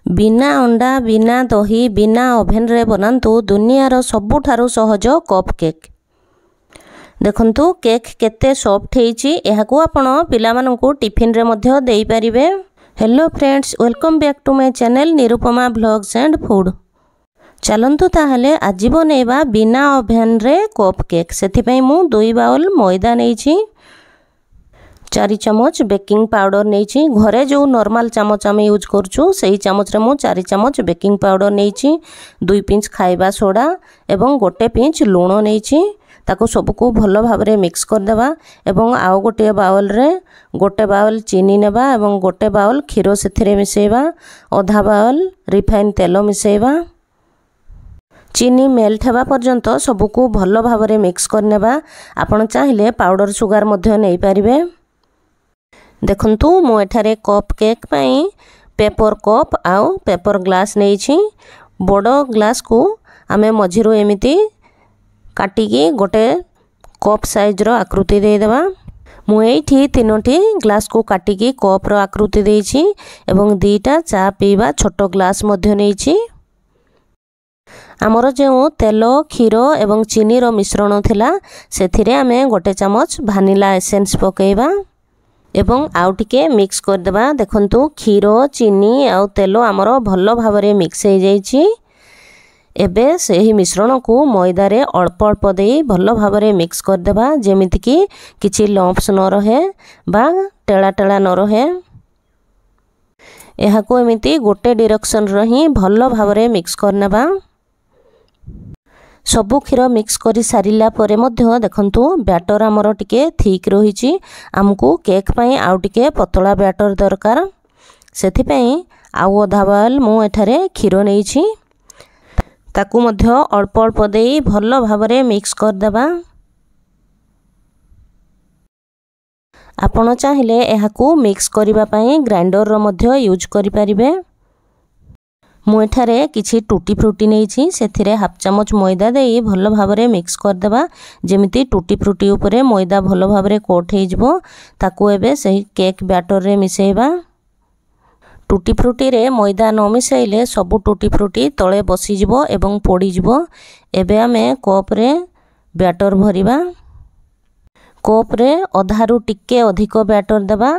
बिना अंडा बिना दही बिना ओभेन रे बनातु दुनियार सबुठारु सहज कप केक। देखंतु केक केते सॉफ्ट हेची एहाकू आपण पिलामानंकु टिफिन रे मध्य देई परिबे। Hello friends, welcome back to my channel Nirupama blogs and food. चलंतु ताहले आज बनेबा बिना ओभेन रे कप केक। सेथि पई मु 2 बाउल मैदा नेछि, 4 चमच बेकिंग पाउडर नेछि। घरे जो नॉर्मल चामच आम यूज करछु सही चामच रे मु 4 चमच बेकिंग पाउडर नेछि, 2 पिंच खाइबा सोडा एवं गोटे पिंच लूण नेछि। ताको सबको भलो भाबरे मिक्स कर देबा एवं आउ गोटे बाउल रे गोटे बाउल चीनी नेबा एवं गोटे बाउल खीरो सेथिरे मिसेबा, आधा बाउल रिफाइन तेल मिसेबा। चीनी मेल्ट हेबा पर्यंत सबको भलो भाबरे मिक्स कर नेबा। आपण चाहिले पाउडर सुगर मध्य नै परिबे। देखंतु मु एठारे कप केक पई पेपर कप आउ पेपर ग्लास नेछि। बड़ ग्लास को आमे मझिरो एमिति काटिकी गोटे कप साइज रो आकृति दे देबा। मु एठी 3टी ग्लास को काटिकी कप रो आकृति देछि एवं 2टा चा पीबा छोटो ग्लास मध्य नेछि। आमर जो तेल क्षीर एवं चीनी रो मिश्रण थिला सेथिरे आमे गोटे चमच भानिला एसेंस पकेइबा एवं आउ टिके मिक्स कर देबा। देखंतु क्षीर चीनी आउ तेल आमर भलो भाबरे मिक्स हो जाइछि। एबे सेही मिश्रण को मैदा रे अल्प अल्प देई भलो भाबरे मिक्स कर देबा, जेमिति कि किछि लम्प्स न रहे बा टेला टेला न रहे। एहा को एमिति गोटे डायरेक्शन रे ही भलो भाबरे मिक्स कर नेबा। सबु क्षीर मिक्स करी सारिला परे मध्य देखंतु बैटर आमर टिके थिक रहिछि। हमकु केक पई आउ टिके पतला बैटर दरकार। सेथि पई आउ आधा बाउल मु एठारे क्षीर नेछि, ताकू मध्य अल्प अल्प देई भलो भाबरे मिक्स कर देबा। आपण चाहिले एहाकू मिक्स करिबा पई ग्राइंडर रो मध्य यूज करि परिबे। मु एठारे किछि टूटी फ्रूटी नेछि, सेथिरे हाफ चमच मैदा देई भलो भाबरे मिक्स कर देबा, जेमिति टूटी फ्रूटी ऊपरे मैदा भलो भाबरे कोट हे जबो। ताकू एबे सही केक बैटर रे मिसेइबा। टूटी फ्रूटी रे मैदा न मिसेइले सबु टूटी फ्रूटी तळे बसी जबो एवं पोडी जबो। एबे आमे कप रे बैटर भरिबा। कप रे अधारु टिके अधिक बैटर देबा,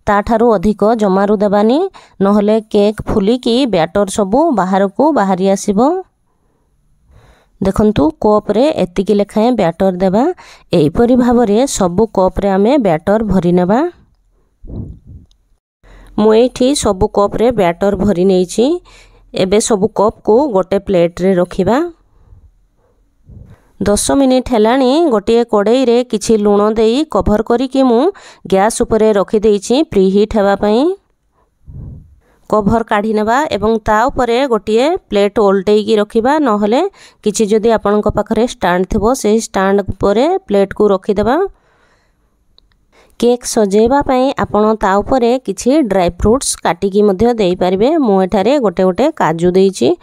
ताठारु अधिक जमारु देबानी, नहले केक फुली की बैटर सबु बाहर को बाहरी आसीबो। देखंतु कप रे एतिकी लेखाए बैटर देबा। एई परि भाबरे सबु कप रे आमे बैटर भरि नेबा। मु एठी सबु कप रे बैटर भरि नेछि। एबे सबु कप को गोटे प्लेट रे रखिबा। 10 मिनिट हेलानी गोटे कड़ाई रे किछि लूण देई कवर करिकि मु गैस उपरे रखि देइछि प्री हीट हेबा पई। कवर काढी नेबा एवं ता उपरे गोटे प्लेट ओल्टेई की रखिबा, नहले किछि जदि आपनक पाखरे स्टैंड थिबो से स्टैंड उपरे प्लेट को रखि देबा। केक सजेबा पई आपण ता उपरे किछि ड्राई फ्रूट्स काटिकी मध्य देई परिबे। मु एठारे गोटे गोटे काजू देइछि।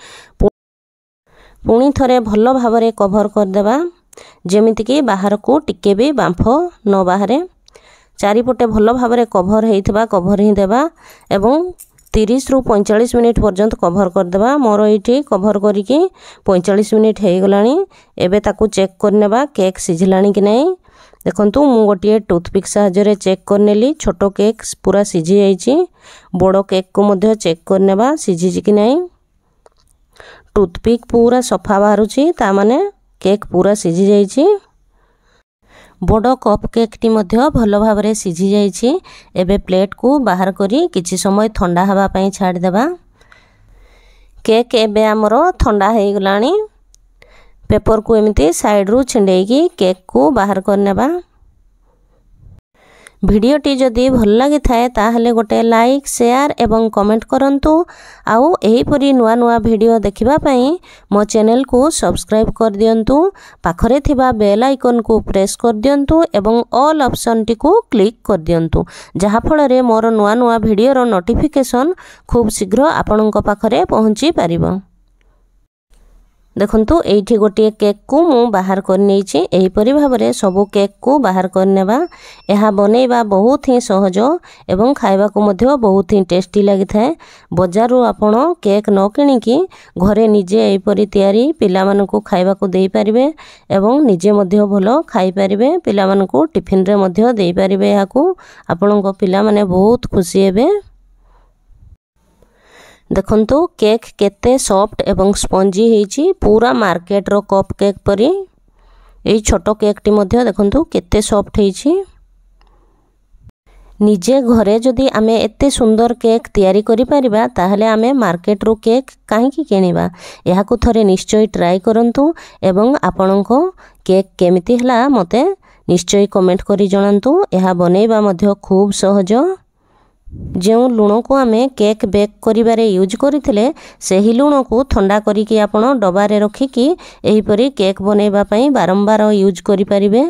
पुणी थरे भलो भाबरे कवर कर देबा, जेमिति कि बाहर को टिके भी बांफ न बाहरे। चारिपटे भलो भाबरे कवर हेइथिबा कवर ही देबा एवं 30 रु 45 मिनिट पर्यंत कवर कर देबा। मोर एठी कवर करिकि 45 मिनिट हे गलानी। एबे ताकू चेक कर नेबा केक सिझलानी कि नै। देखंतु मु गोटे टूथपिक सहायरे चेक कर नेली। छोटो केक पूरा सिझी जाइछि। बड़ो केक को मध्य चेक कर नेबा सिझी कि नै। टूथपिक पूरा सफा बाहरुछि, ता माने केक पूरा सिझी जाइछि। बड़ो कप केक टी मध्य भलो भाबरे सिझी जाइछि। एबे प्लेट को बाहर करी किछि समय ठंडा हवा पई छाड़ देबा। केक एबे हमरो ठंडा हे गलानी। पेपर को एमिति साइड रु छिंडेकी केक को बाहर कर नेबा। वीडियो टी जदि भल लागि थाए ताहले गोटे लाइक शेयर एवं कमेंट करंतु। आउ एही परी नुआ नुआ वीडियो देखिबा पई मो चैनल को सब्सक्राइब कर दियंतु। पाखरे थिबा बेल आइकन को प्रेस कर दियंतु एवं ऑल ऑप्शन टी को क्लिक कर दियंतु, जहा फଳରେ मोर नुआ नुआ वीडियो रो नोटिफिकेशन खूब शीघ्र आपनक पाखरे पहुंची परिबो। देखंतु एठी गोटे केक को मु बाहर कर नेछि। एही परि भाबरे सबु केक को बाहर करनेबा। एहा बनेबा बहुत ही सहज एवं खाइबा को मध्य बहुत ही टेस्टी लागि थाए। बजारु आपण केक न किनि की घरे निजे एही परि तयारी पिला मानन को खाइबा को देई परिबे एवं निजे मध्य भलो खाइ परिबे। पिला मानन को टिफिन रे मध्य देई परिबे। एहा को आपण को पिला माने बहुत खुशी हेबे। देखंतु केक केते सॉफ्ट एवं स्पंजी हेछि पूरा मार्केट रो कप केक परी। एई छोटो केक टी मध्य देखंतु केते सॉफ्ट हेछि। निजे घरे जदि आमे एते सुंदर केक तयारी करि परिबा ताहले आमे मार्केट रो केक काहे की किनिबा। एहा को थरे निश्चय ट्राई करंतु एवं आपणको केक केमिति हला मते निश्चय कमेंट करि जणांतु। एहा बनेबा मध्य खूब सहज। जो लुण को आमे केक बेक करिबारे यूज करिथिले सेही लुण को ठंडा करिकि आपण डबारे रखिकि एही परी केक बनेबा पई बारंबार यूज करि परिबे।